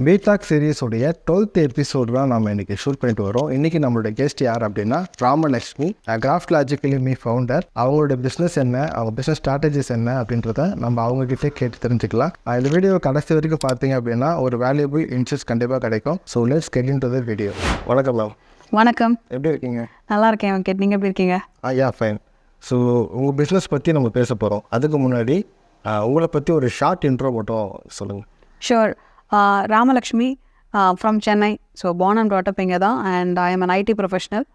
பீடாக் சீரீஸோடைய 12th episode தான் நம்ம இன்றைக்கி ஷூட் பண்ணிட்டு வரோம். இன்றைக்கி நம்மளோட கெஸ்ட் யார் அப்படின்னா ராமலக்ஷ்மி, கிராஃப்ட்லாஜிக்கலி ஃபவுண்டர். அவங்களோட பிஸ்னஸ் என்ன, அவங்க பிஸ்னஸ் ஸ்ட்ராட்டஜிஸ் என்ன அப்படின்றத நம்ம அவங்ககிட்ட கேட்டு தெரிஞ்சுக்கலாம். இந்த வீடியோ கடைசி வரைக்கும் பார்த்தீங்க அப்படின்னா ஒரு வேல்யூபிள் இன்ட்ரெஸ்ட் கண்டிப்பாக கிடைக்கும். So let's get into the video. வணக்கம் மேம். வணக்கம். எப்படி இருக்கீங்க? நல்லா இருக்கேன் வெங்கட், நீங்கள் எப்படி இருக்கீங்க? Yeah fine. ஸோ உங்கள் பிஸ்னஸ் பற்றி நம்ம பேச போகிறோம். அதுக்கு முன்னாடி உங்களை பற்றி ஒரு ஷார்ட் இன்ட்ரோ மட்டும் சொல்லுங்கள். Sure. Ramalakshmi from Chennai. So born and brought up இங்கே தான், and I am an IT professional.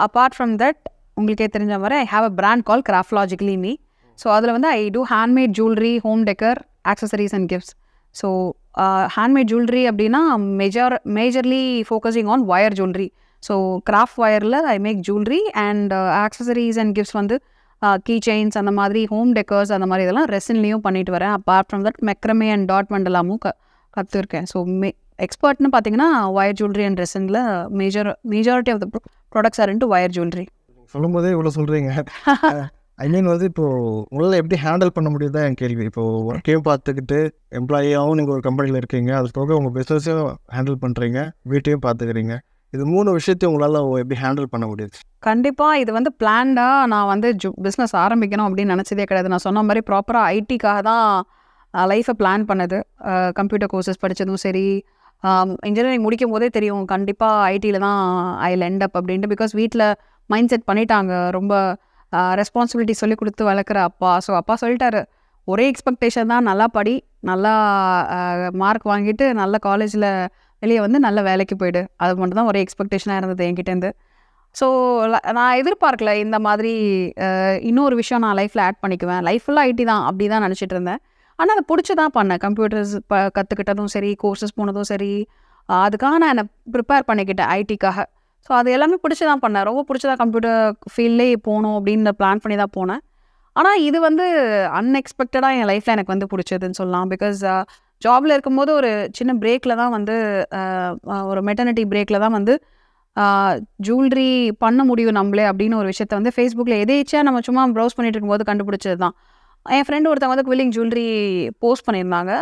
Apart from that உங்களுக்கே தெரிஞ்ச மாதிரி I have a brand call craft logically me. So அதில் வந்து I do handmade jewellery, home decor, accessories and gifts. So handmade jewellery அப்படின்னா majorly focusing on wire jewellery. So craft ஒயரில் I make jewellery and accessories and gifts வந்து key chains அந்த மாதிரி, home decors அந்த மாதிரி இதெல்லாம் ரெசின்லேயும் பண்ணிட்டு வரேன். Apart from that macrame and dot மண்டலாமும் கற்றுருக்கேன். ஸோ எக்ஸ்பர்ட்னு பார்த்தீங்கன்னா ஒயர் ஜுவல்லரி அண்ட் ரெசினில் majority of the products are into wire jewellery. சொல்லும் போதே இவ்வளோ சொல்கிறீங்க. ஐ மீன் வந்து இப்போது உங்களால் எப்படி ஹேண்டில் பண்ண முடியுது என் கேள்வி. இப்போது ஒர்க்கையும் பார்த்துக்கிட்டு எம்ப்ளாயியாகவும் நீங்கள் ஒரு கம்பெனியில் இருக்கீங்க, அது போக உங்கள் பிஸ்னஸையும் ஹேண்டில் பண்ணுறீங்க, வீட்டையும் பார்த்துக்கிறீங்க. இது 3 விஷயத்தையும் உங்களால் எப்படி ஹேண்டில் பண்ண முடியுது? கண்டிப்பாக இது வந்து பிளான்டாக நான் வந்து பிஸ்னஸ் ஆரம்பிக்கணும் அப்படின்னு நினச்சதே கிடையாது. நான் சொன்ன மாதிரி ப்ராப்பராக ஐடிக்காக தான் லைஃப்பை பிளான் பண்ணது. கம்ப்யூட்டர் கோர்சஸ் படித்ததும் சரி, இன்ஜினியரிங் முடிக்கும் போதே தெரியும் கண்டிப்பாக ஐடியில் தான் ஐ எண்ட் அப் அப்படின்ட்டு. பிகாஸ் வீட்டில் மைண்ட் செட் பண்ணிட்டாங்க, ரொம்ப ரெஸ்பான்சிபிலிட்டி சொல்லி கொடுத்து வளர்க்குற அப்பா. ஸோ அப்பா சொல்லிட்டாரு, ஒரே எக்ஸ்பெக்டேஷன் தான், நல்லா படி, நல்லா மார்க் வாங்கிட்டு நல்ல காலேஜில் வெளியே வந்து நல்ல வேலைக்கு போயிடு. அது மட்டும் தான் ஒரே எக்ஸ்பெக்டேஷனாக இருந்தது என்கிட்டேருந்து. ஸோ நான் எதிர்பார்க்கல இந்த மாதிரி இன்னொரு விஷயம் நான் லைஃப்பில் ஆட் பண்ணிக்குவேன், லைஃப் ஃபுல்லாக ஐடி தான் அப்படி தான் நினச்சிட்டு இருந்தேன். ஆனால் அதை பிடிச்சி தான் பண்ணேன். கம்ப்யூட்டர்ஸ் கற்றுக்கிட்டதும் சரி, கோர்சஸ் போனதும் சரி, அதுக்காக நான் என்னை ப்ரிப்பேர் பண்ணிக்கிட்டேன் ஐடிக்காக. ஸோ அது எல்லாமே பிடிச்சி தான் பண்ணேன். ரொம்ப பிடிச்சி தான் கம்ப்யூட்டர் ஃபீல்ட்லேயே போகணும் அப்படின்னு பிளான் பண்ணி தான் போனேன். ஆனால் இது வந்து அன்எக்ஸ்பெக்டடாக என் லைஃப்பில் எனக்கு வந்து பிடிச்சதுன்னு சொல்லலாம். பிகாஸ் ஜாபில் இருக்கும்போது ஒரு சின்ன பிரேக்கில் தான் வந்து ஒரு மெட்டர்னிட்டி பிரேக்கில் தான் வந்து ஜுவல்லரி பண்ண முடியும் நம்மளே அப்படின்னு ஒரு விஷயத்த வந்து ஃபேஸ்புக்கில் எதேச்சியாக நம்ம சும்மா ப்ரௌஸ் பண்ணிட்டு இருக்கும்போது கண்டுபிடிச்சது தான். என் ஃப்ரெண்டு ஒருத்தவங்க வந்து குவில்லிங் ஜுவல்லரி போஸ்ட் பண்ணியிருந்தாங்க.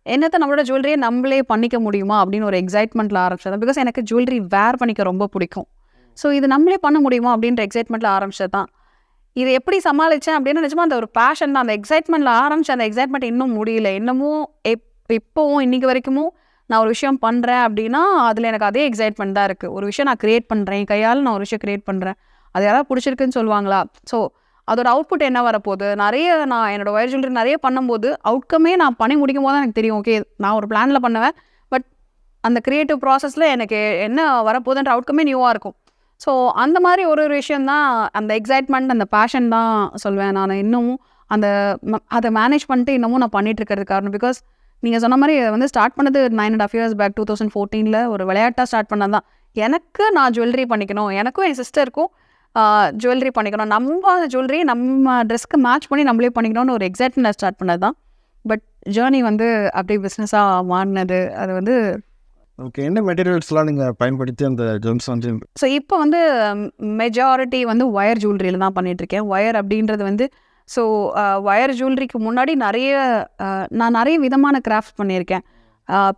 என்னத்தை நம்மளோட ஜுவல்லரியை நம்மளே பண்ணிக்க முடியுமா அப்படின்னு ஒரு எக்ஸைட்மெண்ட்டில் ஆரம்பிச்சது. பிகாஸ் எனக்கு ஜுவல்லரி வேர் பண்ணிக்க ரொம்ப பிடிக்கும். ஸோ இது நம்மளே பண்ண முடியுமா அப்படின்ற எக்ஸைட்மெண்ட்டில் ஆரம்பிச்சது தான். இது எப்படி சமாளித்தேன் அப்படின்னா, நிஜமாக அந்த ஒரு பேஷன் தான். அந்த எக்ஸைட்மெண்ட்டில் ஆரம்பித்த அந்த எக்ஸைட்மெண்ட் இன்னும் முடியல. இன்னமும் இப்போவும் இன்றைக்கி வரைக்கும் நான் ஒரு விஷயம் பண்ணுறேன் அப்படின்னா அதில் எனக்கு அதே எக்ஸைட்மெண்ட் தான் இருக்குது. ஒரு விஷயம் நான் க்ரியேட் பண்ணுறேன், என் கையால் நான் ஒரு விஷயம் க்ரியேட் பண்ணுறேன், அது யாராவது பிடிச்சிருக்குன்னு சொல்லுவாங்களா? ஸோ அதோட அவுட்புட் என்ன வரப்போகுது? நான் என்னோடய ஒயர் ஜுவல்லரி நிறைய பண்ணும்போது அவுட்கமே நான் பண்ணி முடிக்கும் போது தான் எனக்கு தெரியும், ஓகே நான் ஒரு பிளானில் பண்ணுவேன், பட் அந்த க்ரியேட்டிவ் ப்ராசஸில் எனக்கு என்ன வரப்போகுதுன்ற அவுட்கமே நியூவாக இருக்கும். ஸோ அந்த மாதிரி ஒரு விஷயந்தான் அந்த எக்ஸைட்மெண்ட், அந்த பேஷன் தான் சொல்வேன் நான். இன்னமும் அதை மேனேஜ் பண்ணிட்டு இன்னமும் நான் பண்ணிகிட்ருக்கிறது காரணம். பிகாஸ் நீங்கள் சொன்ன மாதிரி வந்து ஸ்டார்ட் பண்ணது 9.5 years பேக் 2014 ஒரு விளையாட்டாக ஸ்டார்ட் பண்ணது தான். எனக்கு நான் ஜுவல்லரி பண்ணிக்கணும், எனக்கும் என் சிஸ்டருக்கும் ஜுவல்லரி பண்ணிக்கணும், நம்ம ஜுவல்லரி நம்ம ட்ரெஸ்க்கு மேட்ச் பண்ணி நம்மளே பண்ணிக்கணும்னு ஒரு எக்ஸைட்மெண்ட் ஸ்டார்ட் பண்ணது தான். பட் ஜேர்னி வந்து அப்படியே பிஸ்னஸாக மாறினது. அது வந்து ஓகே, என்ன மெட்டீரியல்ஸ்லாம் நீங்கள் பயன்படுத்தி அந்த ஜெம்ஸ் வந்து? ஸோ இப்போ வந்து மெஜாரிட்டி வந்து ஒயர் ஜுவல்லரியில் தான் பண்ணிகிட்ருக்கேன். ஒயர் அப்படின்றது வந்து ஸோ ஒயர் ஜுவல்லரிக்கு முன்னாடி நான் நிறைய விதமான கிராஃப்ட் பண்ணியிருக்கேன்.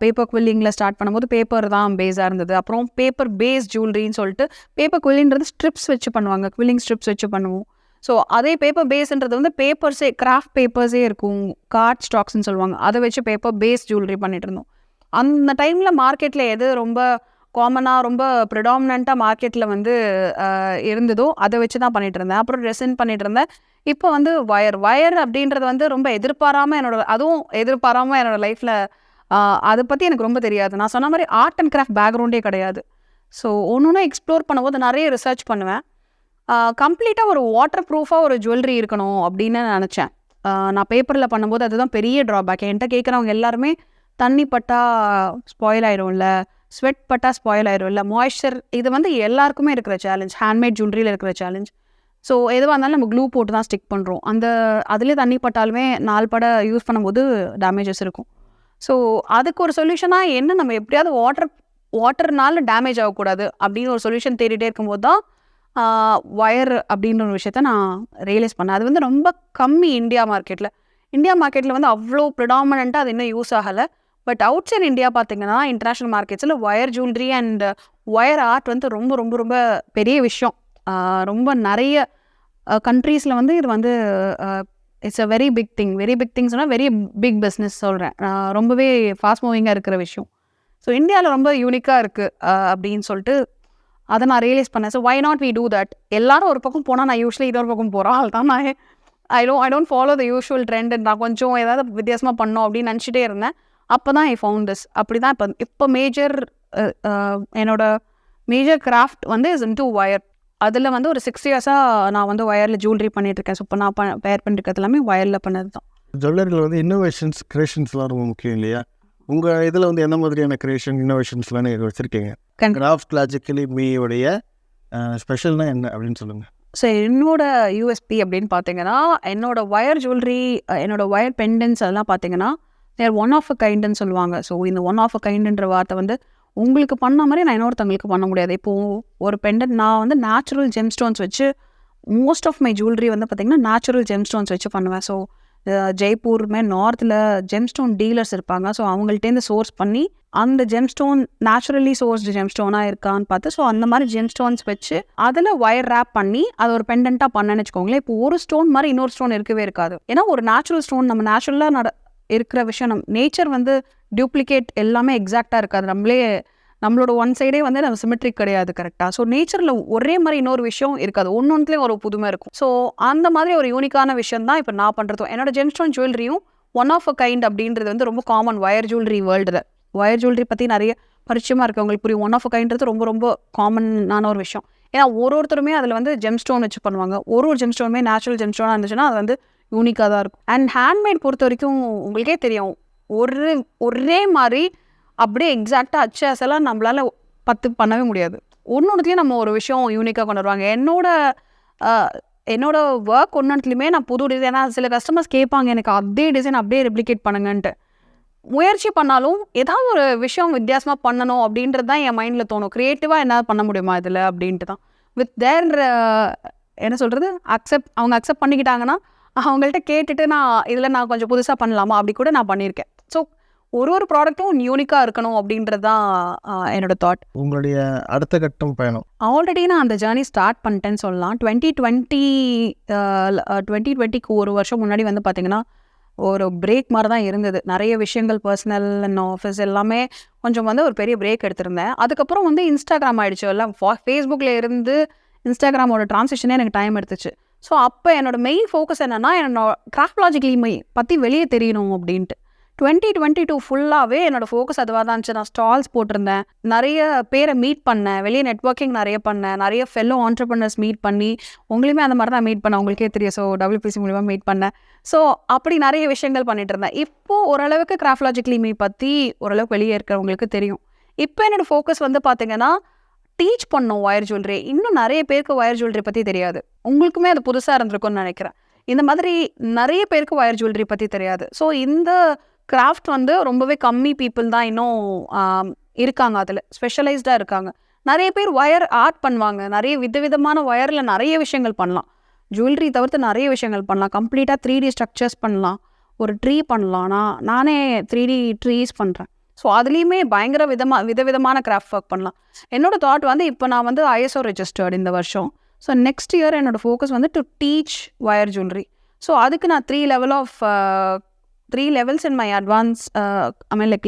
பேப்பர் குவில்லிங்கில் ஸ்டார்ட் பண்ணும்போது பேப்பர் தான் பேஸாக இருந்தது. அப்புறம் பேப்பர் பேஸ் ஜுவல்லரின்னு சொல்லிட்டு, பேப்பர் குவில்லின்றது ஸ்ட்ரிப்ஸ் வச்சு பண்ணுவாங்க, குவில்லிங் ஸ்ட்ரிப்ஸ் வச்சு பண்ணுவோம். ஸோ அதே பேப்பர் பேஸ்ன்றது வந்து பேப்பர்ஸே, கிராஃப்ட் பேப்பர்ஸே இருக்கும், கார்ட் ஸ்டாக்ஸ்ன்னு சொல்லுவாங்க, அதை வச்சு பேப்பர் பேஸ் ஜுவல்லரி பண்ணிட்டு இருந்தோம். அந்த டைமில் மார்க்கெட்டில் எது ரொம்ப காமனாக, ரொம்ப ப்ரிடாமினண்ட்டாக மார்க்கெட்டில் வந்து இருந்ததோ அதை வச்சு தான் பண்ணிகிட்டு இருந்தேன். அப்புறம் ரெசின் பண்ணிகிட்டு இருந்தேன். இப்போ வந்து ஒயர் அப்படின்றது வந்து ரொம்ப எதிர்பாராமல் என்னோடய லைஃப்பில் அதை பற்றி எனக்கு ரொம்ப தெரியாது. நான் சொன்ன மாதிரி ஆர்ட் அண்ட் கிராஃப்ட் பேக்ரவுண்டே கிடையாது. ஸோ ஒன்று எக்ஸ்ப்ளோர் பண்ணும்போது நிறைய ரிசர்ச் பண்ணுவேன். கம்ப்ளீட்டாக ஒரு வாட்டர் ப்ரூஃபாக ஒரு ஜுவல்லரி இருக்கணும் அப்படின்னு நினச்சேன். நான் பேப்பரில் பண்ணும்போது அதுதான் பெரிய ட்ராபேக். என்கிட்ட கேட்குறவங்க எல்லாருமே தண்ணி பட்டா ஸ்பாயில் ஆயிரும்ல, ஸ்வெட் பட்டா ஸ்பாயில் ஆயிரும்ல, மாய்ஸ்சர், இது வந்து எல்லாருக்குமே இருக்கிற சேலஞ்ச், ஹேண்ட்மேட் ஜுவல்லரியில் இருக்கிற சேலஞ்ச். ஸோ எதுவாக இருந்தாலும் நம்ம க்ளூ போட்டு தான் ஸ்டிக் பண்ணுறோம். அதுலேயே தண்ணி பட்டாலுமே 4 பட யூஸ் பண்ணும்போது டேமேஜஸ் இருக்கும். ஸோ அதுக்கு ஒரு சொல்யூஷனாக என்ன, நம்ம எப்படியாவது வாட்டர்னால டேமேஜ் ஆகக்கூடாது அப்படின்னு ஒரு சொல்யூஷன் தேடிட்டே இருக்கும்போது தான் ஒயர் அப்படின்ற ஒரு விஷயத்த நான் ரியலைஸ் பண்ணேன். அது வந்து ரொம்ப கம்மி இந்தியா மார்க்கெட்டில் வந்து அவ்வளோ ப்ரிடாமினண்ட்டாக அது இன்னும் யூஸ் ஆகலை. பட் அவுட் சைட் இந்தியா பார்த்தீங்கன்னா இன்டர்நேஷ்னல் மார்க்கெட்ஸில் wire jewellery and wire art வந்து ரொம்ப ரொம்ப ரொம்ப பெரிய விஷயம். ரொம்ப நிறைய கண்ட்ரீஸில் வந்து இது வந்து it's a very big thing சொன்னால் வெரி பிக் பிஸ்னஸ் சொல்கிறேன். ரொம்பவே ஃபாஸ்ட் மூவிங்காக இருக்கிற விஷயம். ஸோ இந்தியாவில் ரொம்ப யூனிக்காக இருக்குது அப்படின்னு சொல்லிட்டு அதை நான் ரியலைஸ் பண்ணேன். So why not we do that? எல்லாரும் ஒரு பக்கம் போனால் நான் யூஸ்வலி இன்னொரு பக்கம் போகிறேன். அதுதான் நான் I don't follow the usual trend. நான் கொஞ்சம் ஏதாவது வித்தியாசமாக பண்ணோம் அப்படின்னு நினச்சிட்டே இருந்தேன். அப்போ தான் ஐ ஃபவுண்ட் திஸ். அப்படி தான் இப்போ என்னோட மேஜர் கிராஃப்ட் வந்து இஸ் இன்டு ஒயர். அதில் வந்து ஒரு 6 இயர்ஸாக நான் வந்து ஒயரில் ஜுவல்லரி பண்ணிகிட்ருக்கேன். ஸோ இப்போ நான் பேர் பண்ணிருக்கிறது எல்லாமே ஒயரில் பண்ணது தான். ஜுவல்லரியில் வந்து இன்னோவேஷன்ஸ் கிரியேஷன்ஸ்லாம் ரொம்ப முக்கியம் இல்லையா? உங்கள் இதில் வந்து எந்த மாதிரியான கிரியேஷன் இன்னோவேஷன்ஸ்லாம் நீங்கள் வச்சுருக்கீங்க? கிராஃப்ட்லாஜிக்கலி மீயோடைய ஸ்பெஷல்னால் என்ன அப்படின்னு சொல்லுங்கள். ஸோ என்னோட யூஎஸ்பி அப்படின்னு பார்த்தீங்கன்னா என்னோட ஒயர் ஜுவல்லரி, என்னோட ஒயர் பெண்டன்ஸ் அதெல்லாம் பார்த்தீங்கன்னா தேர் ஒன் ஆஃப் அ கைண்டுன்னு சொல்லுவாங்க. ஸோ இந்த ஒன் ஆஃப் அ கைண்டுன்ற வார்த்தை வந்து உங்களுக்கு பண்ண மாதிரி நான் இன்னொருத்தவங்களுக்கு பண்ண முடியாது. இப்போது ஒரு பெண்டன்ட் நான் வந்து நேச்சுரல் ஜெம் ஸ்டோன்ஸ் வச்சு மோஸ்ட் ஆஃப் மை ஜுவல்லரி வந்து பார்த்திங்கன்னா நேச்சுரல் ஜெம் ஸ்டோன்ஸ் வச்சு பண்ணுவேன். ஸோ ஜெய்ப்பூருமே நார்த்தில் ஜெம்ஸ்டோன் டீலர்ஸ் இருப்பாங்க. ஸோ அவங்கள்ட்டேருந்து சோர்ஸ் பண்ணி அந்த ஜெம்ஸ்டோன் நேச்சுரலி சோர்ஸ்டு ஜெம்ஸ்டோனாக இருக்கான்னு பார்த்து ஸோ அந்த மாதிரி ஜெம்ஸ்டோன்ஸ் வச்சு அதில் ஒயர் ரேப் பண்ணி அது ஒரு பெண்டண்ட்டாக பண்ணேன்னு வச்சுக்கோங்களேன். இப்போ ஒரு ஸ்டோன் மாதிரி இன்னொரு ஸ்டோன் இருக்கவே இருக்காது. ஏன்னா ஒரு நேச்சுரல் ஸ்டோன் நம்ம நேச்சுரலாக இருக்கிற விஷயம் நேச்சர் வந்து டியூப்ளிகேட் எல்லாமே எக்ஸாக்டாக இருக்காது. நம்மளோட ஒன் சைடே வந்து நம்ம சிமெட்ரிக் கிடையாது கரெக்டாக. ஸோ நேச்சரில் ஒரே மாதிரி இன்னொரு விஷயம் இருக்காது. ஒன்றுலேயும் ஒரு புதுமை இருக்கும். ஸோ அந்த மாதிரி ஒரு யூனிக்கான விஷயம் தான் இப்போ நான் பண்ணுறதும். என்னோட ஜெம்ஸ்டோன் ஜுவல்லரியும் ஒன் ஆஃப் அ கைண்ட் அப்படின்றது வந்து ரொம்ப காமன் ஒயர் ஜுவல்லரி வேர்ல்டில். ஒயர் ஜுவல்லரி பற்றி நிறைய பரிச்சயமாக இருக்குது உங்களுக்கு புரியும். ஒன் ஆஃப் அ கைண்ட்றது ரொம்ப ரொம்ப காமனான ஒரு விஷயம். ஏன்னா ஒருத்தருமே அதில் வந்து ஜெம்ஸ்டோன் வச்சு பண்ணுவாங்க. ஒரு ஜெம்ஸ்டோனுமே நேச்சுரல் ஜெம்ஸ்டோனாக இருந்துச்சுன்னா அது வந்து யூனிக்காக தான் இருக்கும். அண்ட் ஹேண்ட்மேட் பொறுத்த வரைக்கும் உங்களுக்கே தெரியும் ஒரே மாதிரி அப்படியே எக்ஸாக்டாக அச்செல்லாம் நம்மளால் 10 பண்ணவே முடியாது. ஒன்றுத்துலேயும் நம்ம ஒரு விஷயம் யூனிக்காக கொண்டு வருவாங்க. என்னோட ஒர்க் ஒன்றுத்துலையுமே நான் புது டிசைன். ஏன்னா சில கஸ்டமர்ஸ் கேட்பாங்க எனக்கு அதே டிசைன் அப்படியே ரெப்ளிகேட் பண்ணுங்கன்ட்டு. முயற்சி பண்ணாலும் ஏதாவது ஒரு விஷயம் வித்தியாசமாக பண்ணணும் அப்படின்றது தான் என் மைண்டில் தோணும். க்ரியேட்டிவாக என்ன பண்ண முடியுமா இதில் அப்படின்ட்டு தான். வித் தேர் என்ன சொல்கிறது அவங்க அக்செப்ட் பண்ணிக்கிட்டாங்கன்னா அவங்கள்ட்ட கேட்டுட்டு நான் கொஞ்சம் புதுசாக பண்ணலாமா அப்படி கூட நான் பண்ணியிருக்கேன். ஸோ ஒரு ப்ராடக்ட்டும் யூனிக்காக இருக்கணும் அப்படின்றது தான் என்னோட தாட். உங்களுடைய அடுத்த கட்டம் பயணம் ஆல்ரெடி நான் அந்த ஜேர்னி ஸ்டார்ட் பண்ணிட்டேன்னு சொல்லலாம். 2020க்கு ஒரு வருஷம் முன்னாடி வந்து பார்த்திங்கன்னா ஒரு பிரேக் மாதிரி தான் இருந்தது. நிறைய விஷயங்கள் பர்சனல் அண்ட் ஆஃபீஸ் எல்லாமே கொஞ்சம் வந்து ஒரு பெரிய பிரேக் எடுத்திருந்தேன். அதுக்கப்புறம் வந்து இன்ஸ்டாகிராம் ஆகிடுச்சு. எல்லாம் ஃபேஸ்புக்கில் இருந்து இன்ஸ்டாகிராமோட ட்ரான்சிஷனே எனக்கு டைம் எடுத்துச்சு. ஸோ அப்போ என்னோட மெயின் ஃபோக்கஸ் என்னென்னா என்னோட கிராஃப்ட்லாஜிக்கலி பற்றி வெளியே தெரியணும் அப்படின்ட்டு. 2022 ஃபுல்லாகவே என்னோடய ஃபோக்கஸ் அதுவாக தான் இருந்துச்சு. நான் ஸ்டால்ஸ் போட்டிருந்தேன், நிறைய பேரை மீட் பண்ணேன், வெளியே நெட்வொர்க்கிங் நிறைய பண்ணேன், நிறைய ஃபெல்லோ ஆண்டர்ப்ரனர்ஸ் மீட் பண்ணி உங்களையுமே அந்த மாதிரி தான் மீட் பண்ணேன். உங்களுக்கே தெரியும். ஸோ WPC மூலிமா மீட் பண்ணேன். ஸோ அப்படி நிறைய விஷயங்கள் பண்ணிட்டு இருந்தேன். இப்போது ஓரளவுக்கு கிராஃப்ட்லாஜிக்கலி பற்றி ஓரளவுக்கு வெளியே இருக்கிறவங்களுக்கு தெரியும். இப்போ என்னோடய ஃபோக்கஸ் வந்து பார்த்திங்கன்னா டீச் பண்ணோம் ஒயர் ஜுவல்லரி. இன்னும் நிறைய பேருக்கு ஒயர் ஜுவல்லரி பற்றி தெரியாது. உங்களுக்குமே அது புதுசாக இருந்திருக்கும்னு நினைக்கிறேன். இந்த மாதிரி நிறைய பேருக்கு ஒயர் ஜுவல்லரி பற்றி தெரியாது. ஸோ இந்த கிராஃப்ட் வந்து ரொம்பவே கம்மி பீப்புள் தான் இன்னும் இருக்காங்க. அதில் ஸ்பெஷலைஸ்டாக இருக்காங்க. நிறைய பேர் ஒயர் ஆர்ட் பண்ணுவாங்க. நிறைய விதவிதமான ஒயரில் நிறைய விஷயங்கள் பண்ணலாம். ஜுவல்லரி தவிர்த்து நிறைய விஷயங்கள் பண்ணலாம். கம்ப்ளீட்டாக 3D ஸ்ட்ரக்சர்ஸ் பண்ணலாம். ஒரு ட்ரீ பண்ணலாம். நானே 3D ட்ரீஸ் பண்ணுறேன். ஸோ அதுலேயுமே பயங்கர விதவிதமான கிராஃப்ட் ஒர்க் பண்ணலாம். என்னோடய தாட் வந்து இப்போ நான் வந்து ISO ரெஜிஸ்டர்டு இந்த வருஷம். ஸோ நெக்ஸ்ட் இயர் என்னோடய ஃபோக்கஸ் வந்து to teach wire jewellery. So அதுக்கு நான் 3 levels in my advanced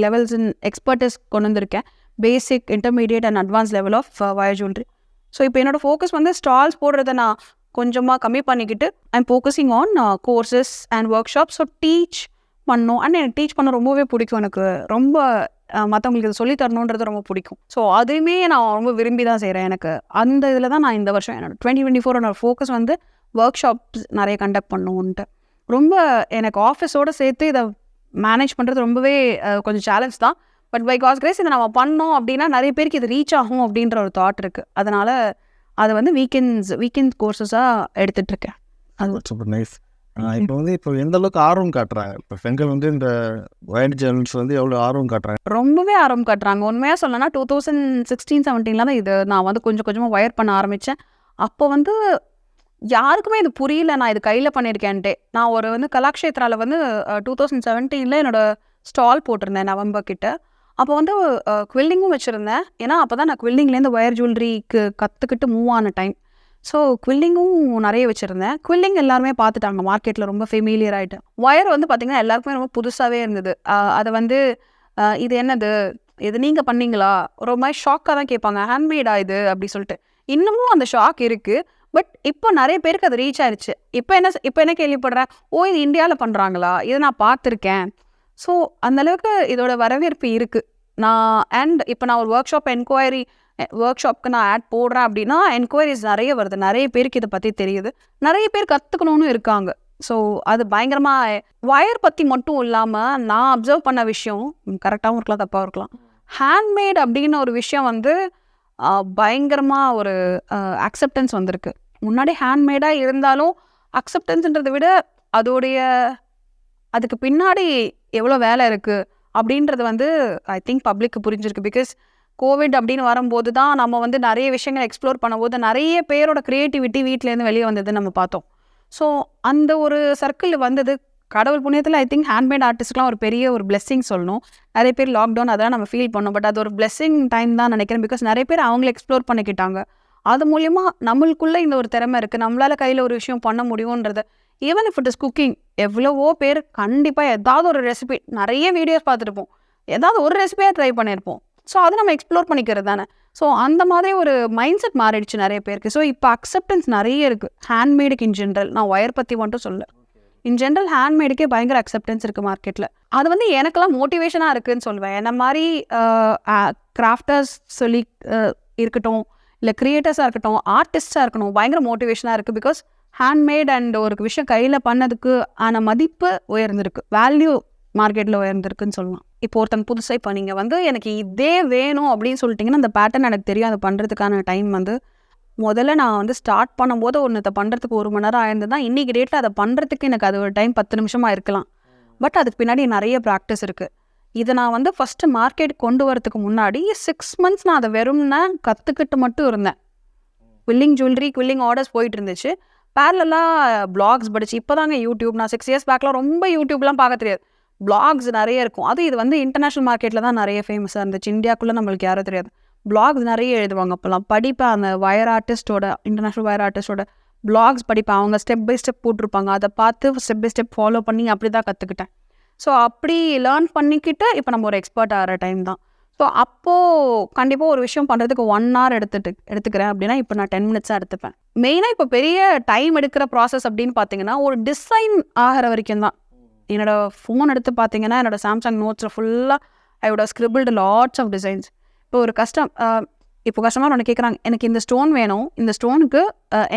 levels in expertise கொண்டு வந்திருக்கேன். Basic, intermediate and advance level of wire jewellery. So இப்போ என்னோடய ஃபோக்கஸ் வந்து ஸ்டால்ஸ் போடுறத நான் கொஞ்சமாக கம்மி பண்ணிக்கிட்டு I'm focusing on courses and work shop. So teach பண்ணோம். அண்ட் எனக்கு டீச் பண்ண ரொம்பவே பிடிக்கும். எனக்கு ரொம்ப மற்றவங்களுக்கு இதை சொல்லி தரணுன்றது ரொம்ப பிடிக்கும். ஸோ அதையுமே நான் ரொம்ப விரும்பி தான் செய்கிறேன். எனக்கு அந்த இதில் தான் நான் இந்த வருஷம் என்னோட 2024 ஃபோக்கஸ் வந்து ஒர்க் ஷாப்ஸ் நிறைய கண்டக்ட் பண்ணணுன்ட்டு. ரொம்ப எனக்கு ஆஃபீஸோடு சேர்த்து இதை மேனேஜ் பண்ணுறது ரொம்பவே கொஞ்சம் சேலஞ்ச் தான். பட் பை காட்ஸ் கிரேஸ் இதை நம்ம பண்ணோம் அப்படின்னா நிறைய பேருக்கு இது ரீச் ஆகும் அப்படின்ற ஒரு தாட் இருக்குது. அதனால் அதை வந்து வீக்கெண்ட் கோர்சஸாக எடுத்துகிட்ருக்கேன். அது சூப்பர் நைஸ். இப்போ எந்த அளவுக்கு ஆர்வம் காட்டுறாங்க இப்போ பெண்கள் வந்து இந்த ஒயர் ஜுவல்லர்ஸ் வந்து எவ்வளோ ஆர்வம் காட்டுறாங்க? ரொம்பவே ஆர்வம் காட்டுறாங்க. உண்மையாக சொல்லணும்னா 2016-17 தான் இது நான் வந்து கொஞ்சம் கொஞ்சமாக ஒயர் பண்ண ஆரம்பித்தேன். அப்போ வந்து யாருக்குமே இது புரியல நான் இது கையில் பண்ணியிருக்கேன்ட்டே. நான் ஒரு வந்து கலாக்ஷேத்ராவில் வந்து 2017 என்னோட ஸ்டால் போட்டிருந்தேன் நவம்பர் கிட்ட. அப்போ வந்து குவில்லிங்கும் வச்சுருந்தேன். ஏன்னா அப்போ தான் நான் குவில்லிங்லேருந்து ஒயர் ஜுவல்லரிக்கு கற்றுக்கிட்டு மூவ் ஆன டைம். ஸோ குவில்லிங்கும் நிறைய வச்சுருந்தேன். குவில்லிங் எல்லாருமே பார்த்துட்டாங்க, மார்க்கெட்டில் ரொம்ப ஃபெமிலியர் ஆகிட்டு. ஒயர் வந்து பார்த்திங்கன்னா எல்லாருக்குமே ரொம்ப புதுசாகவே இருந்தது. அதை வந்து இது என்னது, இது நீங்கள் பண்ணீங்களா, ஒரு மாதிரி ஷாக்காக தான் கேட்பாங்க, ஹேண்ட்மேடா இது அப்படி சொல்லிட்டு. இன்னமும் அந்த ஷாக் இருக்குது. பட் இப்போ நிறைய பேருக்கு அது ரீச் ஆயிடுச்சு. இப்போ என்ன கேள்விப்படுறேன், ஓ இது இந்தியாவில் பண்ணுறாங்களா, இதை நான் பார்த்துருக்கேன். ஸோ அந்தளவுக்கு இதோட வரவேற்பு இருக்குது. இப்போ நான் ஒரு ஒர்க் ஷாப்க்கு நான் ஆட் போடுறேன் அப்படின்னா என்கொயரிஸ் நிறைய வருது. நிறைய பேருக்கு இதை பற்றி தெரியுது, நிறைய பேர் கற்றுக்கணும்னு இருக்காங்க. ஸோ அது பயங்கரமாக ஒயர் பற்றி மட்டும் இல்லாமல் நான் அப்சர்வ் பண்ண விஷயம், கரெக்டாகவும் இருக்கலாம் தப்பாகவும் இருக்கலாம், ஹேண்ட்மேட் அப்படின்னு ஒரு விஷயம் வந்து பயங்கரமாக ஒரு அக்செப்டன்ஸ் வந்திருக்கு. முன்னாடி ஹேண்ட்மேடாக இருந்தாலும் அக்செப்டன்ஸ்ன்றதை விட அதுக்கு பின்னாடி எவ்வளோ வேலை இருக்குது அப்படின்றது வந்து ஐ திங்க் பப்ளிக்கு புரிஞ்சிருக்கு. பிகாஸ் கோவிட் அப்படின்னு வரும்போது தான் நம்ம வந்து நிறைய விஷயங்கள் எக்ஸ்ப்ளோர் பண்ணும்போது நிறைய பேரோட க்ரியேட்டிவிட்டி வீட்டிலேருந்து வெளியே வந்தது நம்ம பார்த்தோம். ஸோ அந்த ஒரு சர்க்கிள் வந்தது. கடவுள் புண்ணியத்தில் ஐ திங்க் ஹேண்ட்மேட் ஆர்டிஸ்ட்க்குலாம் ஒரு பெரிய ஒரு பிளெஸ்ஸிங் சொல்லணும். நிறைய பேர் லாக்டவுன் அதெல்லாம் நம்ம ஃபீல் பண்ணோம். பட் அது ஒரு பிளெஸ்ஸிங் டைம் தான் நினைக்கிறேன். பிகாஸ் நிறைய பேர் அவங்கள எக்ஸ்ப்ளோர் பண்ணிக்கிட்டாங்க. அது மூலிமா நம்மளுக்குள்ளே இந்த ஒரு திறமை இருக்குது, நம்மளால் கையில் ஒரு விஷயம் பண்ண முடியுன்றது. Even if it is cooking, எவ்வளவோ பேர் கண்டிப்பாக ஏதாவது ஒரு ரெசிபி, நிறைய வீடியோஸ் பார்த்துருப்போம், ஏதாவது ஒரு ரெசிபியாக ட்ரை பண்ணியிருப்போம். ஸோ அதை நம்ம எக்ஸ்ப்ளோர் பண்ணிக்கிறது தானே. ஸோ அந்த மாதிரி ஒரு மைண்ட் செட் மாறிடுச்சு நிறைய பேருக்கு. ஸோ இப்போ அக்செப்டன்ஸ் நிறைய இருக்குது ஹேண்ட்மேடுக்கு இன் ஜென்ரல். நான் ஒயர் பற்றி மட்டும் சொல்ல, இன் ஜென்ரல் ஹேண்ட்மேடுக்கே பயங்கர அக்செப்டன்ஸ் இருக்குது மார்க்கெட்டில். அது வந்து எனக்கெல்லாம் மோட்டிவேஷனாக இருக்குதுன்னு சொல்லுவேன். என்ன மாதிரி கிராஃப்டர்ஸ் சொல்லி இருக்கட்டும், இல்லை க்ரியேட்டர்ஸாக இருக்கட்டும், ஆர்டிஸ்டாக இருக்கட்டும், பயங்கர மோட்டிவேஷனாக இருக்குது. பிகாஸ் ஹேண்ட்மேட் அண்ட் ஒரு விஷயம் கையில் பண்ணதுக்கு ஆன மதிப்பு உயர்ந்திருக்கு, வேல்யூ மார்க்கெட்டில் உயர்ந்திருக்குன்னு சொல்லலாம். இப்போ ஒருத்தங்க புதுசாக இப்போ நீங்கள் வந்து எனக்கு இதே வேணும் அப்படின்னு சொல்லிட்டிங்கன்னா அந்த பேட்டர்ன் எனக்கு தெரியும். அதை பண்ணுறதுக்கான டைம் வந்து முதல்ல நான் வந்து ஸ்டார்ட் பண்ணும்போது ஒன்றத்தை பண்ணுறதுக்கு 1 மணி நேரம் ஆயிருந்தது தான். இன்றைக்கி டேட்டில் அதை பண்ணுறதுக்கு எனக்கு அது ஒரு டைம் 10 நிமிஷமாக இருக்கலாம். பட் அதுக்கு பின்னாடி நிறைய ப்ராக்டிஸ் இருக்குது. இதை நான் வந்து ஃபஸ்ட்டு மார்க்கெட் கொண்டு வரதுக்கு முன்னாடி 6 months நான் அதை வெறும்னா கற்றுக்கிட்டு மட்டும் இருந்தேன். குவில்லிங் ஆர்டர்ஸ் போயிட்டு இருந்துச்சு. பேரலாக பிளாக்ஸ் படிச்சு இப்போ தாங்க யூடியூப். நான் 6 years பேக்கில் ரொம்ப யூடியூப்லாம் பார்க்க தெரியாது. பிளாக்ஸ் நிறைய இருக்கும். இது வந்து இன்டர்நேஷ்னல் மார்க்கெட்டில் தான் நிறைய ஃபேமஸாக இருந்துச்சு. இந்தியாவுக்குள்ளே நம்மளுக்கு யாரும் தெரியாது. பிளாக்ஸ் நிறைய எழுதுவாங்க. அப்போல்லாம் படிப்பேன். அந்த இன்டர்நேஷ்னல் ஒயர் ஆர்டிஸ்டோட பிளாக்ஸ் படிப்பேன். அவங்க ஸ்டெப் பை ஸ்டெப் போட்டிருப்பாங்க. அதை பார்த்து ஸ்டெப் பை ஸ்டெப் ஃபாலோ பண்ணி அப்படி தான் கற்றுக்கிட்டேன். ஸோ அப்படி லேர்ன் பண்ணிக்கிட்டு இப்போ நம்ம ஒரு எக்ஸ்பர்ட் ஆகிற டைம் தான். ஸோ அப்போது கண்டிப்பாக ஒரு விஷயம் பண்ணுறதுக்கு 1 hour எடுத்துக்கிறேன் அப்படின்னா இப்போ நான் 10 minutes எடுத்துப்பேன். மெயினாக இப்போ பெரிய டைம் எடுக்கிற ப்ராசஸ் அப்படின்னு பார்த்தீங்கன்னா ஒரு டிசைன் ஆகிற வரைக்கும் தான். என்னோடய ஃபோன் எடுத்து பார்த்தீங்கன்னா என்னோடய சாம்சங் நோட்ஸில் ஃபுல்லாக I would have scribbled lots of designs. இப்போ ஒரு கஸ்டமர் ஒன்று கேட்குறாங்க, எனக்கு இந்த ஸ்டோன் வேணும், இந்த ஸ்டோனுக்கு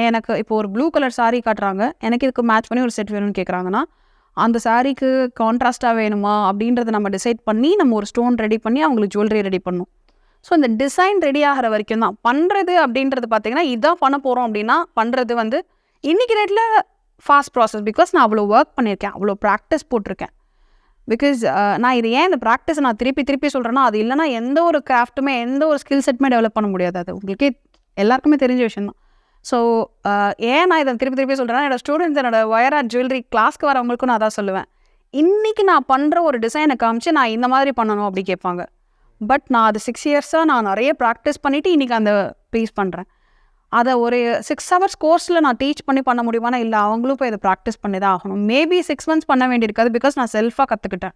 எனக்கு இப்போ ஒரு ப்ளூ கலர் சாரீ காட்டுறாங்க, எனக்கு இதுக்கு மேட்ச் பண்ணி ஒரு செட் வேணும்னு கேட்குறாங்கன்னா அந்த சாரீக்கு கான்ட்ராஸ்ட்டாக வேணுமா அப்படின்றத நம்ம டிசைட் பண்ணி நம்ம ஒரு ஸ்டோன் ரெடி பண்ணி அவங்களுக்கு ஜுவல்லரி ரெடி பண்ணணும். ஸோ இந்த டிசைன் ரெடி ஆகிற வரைக்கும் தான் பண்ணுறது அப்படின்றது. பார்த்தீங்கன்னா இதான் பண்ண போகிறோம் அப்படின்னா பண்ணுறது வந்து இன்றைக்கி ரேட்டில் ஃபாஸ்ட் ப்ராசஸ். பிகாஸ் நான் அவ்வளோ ஒர்க் பண்ணியிருக்கேன், அவ்வளோ ப்ராக்டிஸ் போட்டிருக்கேன். பிகாஸ் நான் இது ஏன் இந்த ப்ராக்டிஸை நான் திருப்பி சொல்கிறேன்னா, அது இல்லைனா எந்த ஒரு கிராஃப்ட்டுமே எந்த ஒரு ஸ்கில் செட்டுமே டெவலப் பண்ண முடியாது. அது உங்களுக்கே எல்லாருக்குமே தெரிஞ்ச விஷயம் தான். ஸோ ஏன் நான் இதை திருப்பி சொல்கிறேன்னா, என்னோடய ஸ்டூடெண்ட்ஸ் என்னோட ஒயர் ஆர்ட் ஜுவல்லரி கிளாஸ்க்கு வரவங்களுக்கும் நான் அதான் சொல்லுவேன். இன்றைக்கி நான் பண்ணுற ஒரு டிசைனை காமிச்சு நான் இந்த மாதிரி பண்ணணும் அப்படி கேட்பாங்க. பட் நான் அது 6 yearsஸாக நான் நிறைய ப்ராக்டிஸ் பண்ணிவிட்டு இன்றைக்கி அந்த பீஸ் பண்ணுறேன். அதை ஒரு 6 hours கோர்ஸில் நான் டீச் பண்ண முடியுமானா இல்லை, அவங்களும் இப்போ இதை ப்ராக்டிஸ் பண்ணி தான் ஆகணும். மேபி 6 months பண்ண வேண்டியிருக்காது. பிகாஸ் நான் செல்ஃபாக கற்றுக்கிட்டேன்.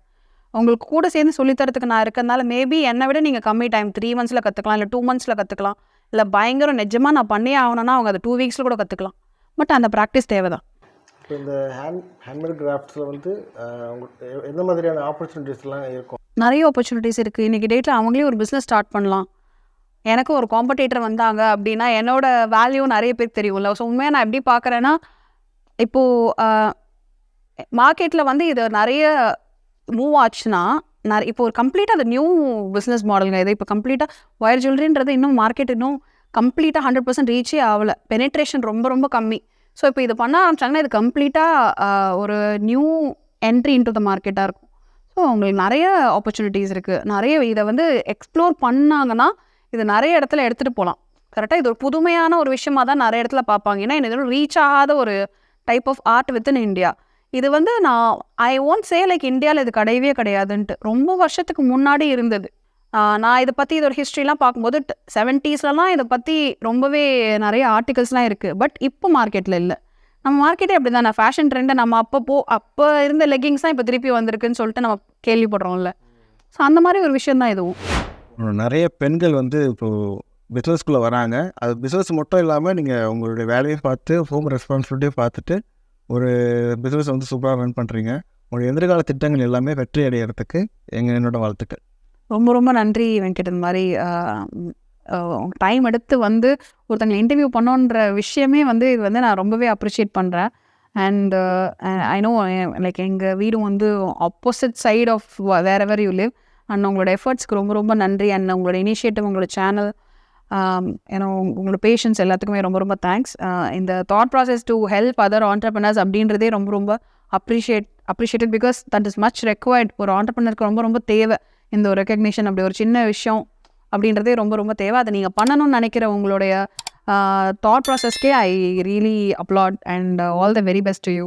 உங்களுக்கு கூட சேர்ந்து சொல்லித்தரத்துக்கு நான் இருக்கிறதுனால மேபி என்னை விட நீங்கள் கம்மி டைம் 3 monthsல கற்றுக்கலாம், இல்லை 2 monthsல கற்றுக்கலாம், இல்லை பயங்கரம் நிஜமாக நான் பண்ணியே ஆகணும்னா அவங்க அதை 2 weeksல கூட கற்றுக்கலாம். பட் அந்த ப்ராக்டிஸ் தேவை தான். இப்போ இந்த ஹேண்ட்மேட் கிராஃப்ட்ஸில் வந்து எந்த மாதிரியான ஆப்பர்ச்சுனிட்டிஸ்லாம் இருக்கும்? நிறைய ஆப்பர்ச்சுனிட்டிஸ் இருக்குது. இன்றைக்கி டேட்டில் அவங்களே ஒரு பிஸ்னஸ் ஸ்டார்ட் பண்ணலாம். எனக்கு ஒரு காம்படிட்டர் வந்தாங்க அப்படின்னா என்னோட வேல்யூ நிறைய பேருக்கு தெரியும்ல. ஸோ உண்மையாக நான் எப்படி பார்க்குறேன்னா, இப்போது மார்க்கெட்டில் வந்து இது நிறைய மூவ் ஆச்சுன்னா இப்போ ஒரு கம்ப்ளீட்டாக அது நியூ பிஸ்னஸ் மாடலுங்க. இது இப்போ கம்ப்ளீட்டாக ஒயர் ஜுவல்லரின்றது இன்னும் மார்க்கெட் இன்னும் கம்ப்ளீட்டாக 100% ரீச்சே ஆகலை. பெனிட்ரேஷன் ரொம்ப கம்மி. ஸோ இப்போ இது பண்ண ஆரம்பிச்சாங்கன்னா இது கம்ப்ளீட்டாக ஒரு நியூ என்ட்ரி இன்டு த மார்க்கெட்டாக இருக்கும். ஸோ அவங்களுக்கு நிறைய ஆப்பர்ச்சுனிட்டிஸ் இருக்குது. நிறைய இதை வந்து எக்ஸ்ப்ளோர் பண்ணாங்கன்னா இது நிறைய இடத்துல எடுத்துகிட்டு போகலாம். கரெக்டாக இது ஒரு புதுமையான ஒரு விஷயமாக தான் நிறைய இடத்துல பார்ப்பாங்க. ஏன்னா இது ரீச் ஆகாத ஒரு type of art within India. இது வந்து நான் ஐ ஒன்ட் சே லைக் இந்தியாவில் இது கிடையவே கிடையாதுன்ட்டு. ரொம்ப வருஷத்துக்கு முன்னாடி இருந்தது. நான் இதை பற்றி இதோட ஹிஸ்ட்ரிலாம் பார்க்கும்போது 70ஸ்லலாம் இதை பற்றி ரொம்பவே நிறைய ஆர்டிகல்ஸ்லாம் இருக்குது. பட் இப்போ மார்க்கெட்டில் இல்லை. நம்ம மார்க்கெட்டே அப்படி தான். ஃபேஷன் ட்ரெண்டை நம்ம அப்போ இருந்த லெகிங்ஸ் தான் இப்போ திருப்பி வந்திருக்குன்னு சொல்லிட்டு நம்ம கேள்விப்படுறோம்ல. ஸோ அந்த மாதிரி ஒரு விஷயம் தான் இதுவும். நிறைய பெண்கள் வந்து இப்போது பிஸ்னஸ்குள்ளே வராங்க. அது பிஸ்னஸ் மட்டும் இல்லாமல் நீங்கள் உங்களுடைய வேலையும் பார்த்து ஹோம் ரெஸ்பான்சிபிலிட்டியும் பார்த்துட்டு ஒரு பிஸ்னஸ் வந்து சூப்பராக ரன் பண்ணுறீங்க. உங்களுடைய எதிர்கால திட்டங்கள் எல்லாமே வெற்றி அடைகிறதுக்கு என்னோட வாழ்த்துக்கள். ரொம்ப ரொம்ப நன்றி வெங்கட். இந்த மாதிரி டைம் எடுத்து வந்து ஒருத்தங்களை இன்டர்வியூ பண்ணோன்ற விஷயமே வந்து இது வந்து நான் ரொம்பவே அப்ரிஷியேட் பண்ணுறேன். அண்ட் ஐ நோ லைக் எங்கள் வீடும் வந்து opposite side of wherever you live. And உங்களோட எஃபர்ட்ஸ்க்கு ரொம்ப ரொம்ப நன்றி. அண்ட் உங்களோட இனிஷியேட்டிவ், உங்களோட சேனல், ஏன்னா உங்களோட பேஷன்ஸ் எல்லாத்துக்குமே ரொம்ப ரொம்ப தேங்க்ஸ். இந்த thought process to help other entrepreneurs அப்படின்றதே ரொம்ப ரொம்ப appreciated because that is much required. ஒரு ஆண்டர்ப்ரனருக்கு ரொம்ப ரொம்ப தேவை இந்த ஒரு ரெக்கக்னிஷன். அப்படி ஒரு சின்ன விஷயம் அப்படின்றதே ரொம்ப ரொம்ப தேவை. அதை நீங்கள் பண்ணணும்னு நினைக்கிற உங்களுடைய தாட் ப்ராசஸ்க்கே I really applaud and all the very best to you.